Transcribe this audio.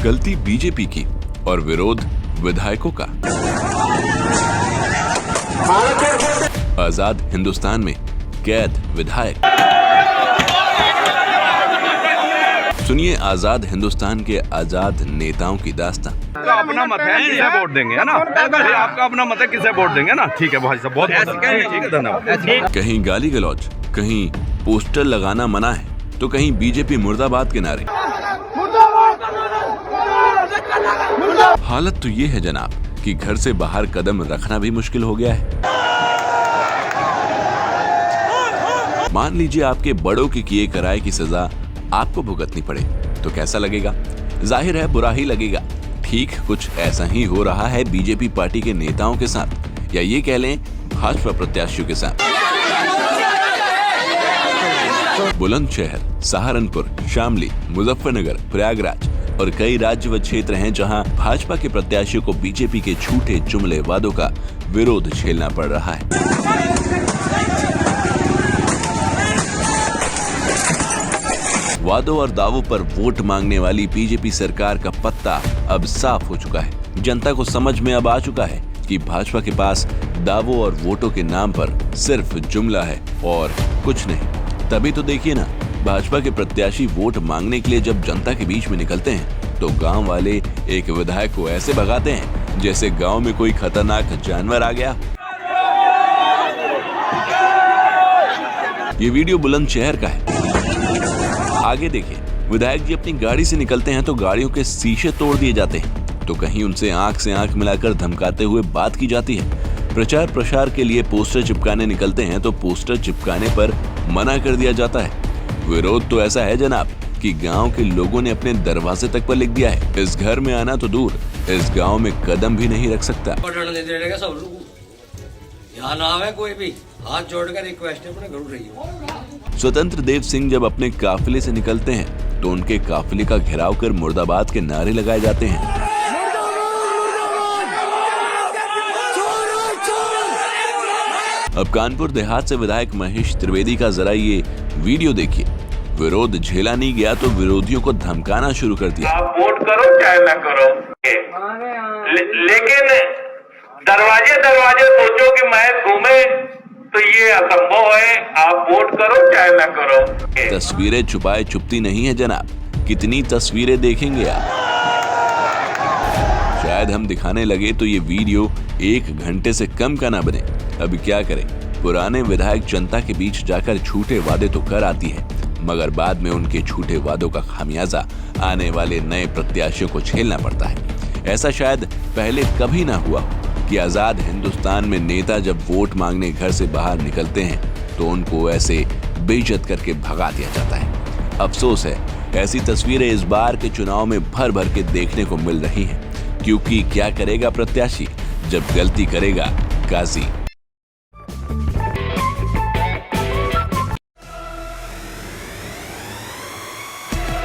गलती बीजेपी की और विरोध विधायकों का। आजाद हिंदुस्तान में कैद विधायक। सुनिए आजाद हिंदुस्तान के आजाद नेताओं की दास्तान। आपका अपना मत है, किसे वोट देंगे, है ना? आपका अपना मत है, किसे वोट देंगे ना? ठीक है भाई साहब, बहुत ठीक है, धन्यवाद। कहीं गाली गलौज, कहीं पोस्टर लगाना मना है तो कहीं बीजेपी मुर्दाबाद के नारे। हालत तो ये है जनाब कि घर से बाहर कदम रखना भी मुश्किल हो गया है। मान लीजिए आपके बड़ों के किए कराए की सजा आपको भुगतनी पड़े तो कैसा लगेगा? जाहिर है बुरा ही लगेगा। ठीक कुछ ऐसा ही हो रहा है बीजेपी पार्टी के नेताओं के साथ, या ये कह लें भाजपा प्रत्याशियों के साथ। बुलंदशहर, सहारनपुर, शामली, मुजफ्फरनगर, प्रयागराज और कई राज्य व क्षेत्र हैं जहां भाजपा के प्रत्याशियों को बीजेपी के झूठे जुमले वादों का विरोध झेलना पड़ रहा है। वादों और दावों पर वोट मांगने वाली बीजेपी सरकार का पत्ता अब साफ हो चुका है। जनता को समझ में अब आ चुका है कि भाजपा के पास दावों और वोटों के नाम पर सिर्फ जुमला है और कुछ नहीं। तभी तो देखिए ना, भाजपा के प्रत्याशी वोट मांगने के लिए जब जनता के बीच में निकलते हैं तो गांव वाले एक विधायक को ऐसे भगाते हैं जैसे गांव में कोई खतरनाक जानवर आ गया। ये वीडियो बुलंदशहर का है। आगे देखिए, विधायक जी अपनी गाड़ी से निकलते हैं तो गाड़ियों के शीशे तोड़ दिए जाते हैं, तो कहीं उनसे आंख से आंख मिलाकर धमकाते हुए बात की जाती है। प्रचार प्रसार के लिए पोस्टर चिपकाने निकलते हैं तो पोस्टर चिपकाने पर मना कर दिया जाता है। विरोध तो ऐसा है जनाब कि गांव के लोगों ने अपने दरवाजे तक पर लिख दिया है, इस घर में आना तो दूर, इस गांव में कदम भी नहीं रख सकता। यहाँ ना आवे कोई भी, हाथ जोड़कर रिक्वेस्ट अपने घर रही हो। स्वतंत्र देव सिंह जब अपने काफिले से निकलते हैं तो उनके काफिले का घेराव कर मुर्दाबाद के नारे लगाए जाते हैं। अब कानपुर देहात से विधायक महेश त्रिवेदी का जरा ये वीडियो देखिए। विरोध झेला नहीं गया तो विरोधियों को धमकाना शुरू कर दिया। आप वोट करो चाहे ना करो, लेकिन दरवाजे दरवाजे सोचो कि मैं घूमे तो ये असंभव है। आप वोट करो चाहे ना करो। तस्वीरें छुपाए छुपती नहीं है जनाब, कितनी तस्वीरें देखेंगे आप। शायद हम दिखाने लगे तो ये वीडियो 1 घंटे से कम का ना बने। अभी क्या करें, पुराने विधायक जनता के बीच जाकर झूठे वादे तो कर आती है, मगर बाद में उनके झूठे वादों का खामियाजा आने वाले नए प्रत्याशियों को झेलना पड़ता है। ऐसा शायद पहले कभी ना हुआ कि आजाद हिंदुस्तान में नेता जब वोट मांगने घर से बाहर निकलते हैं तो उनको ऐसे बेइज्जत करके भगा दिया जाता है। अफसोस है, ऐसी तस्वीरें इस बार के चुनाव में भर भर के देखने को मिल रही हैं, क्योंकि क्या करेगा प्रत्याशी जब गलती करेगा काजी।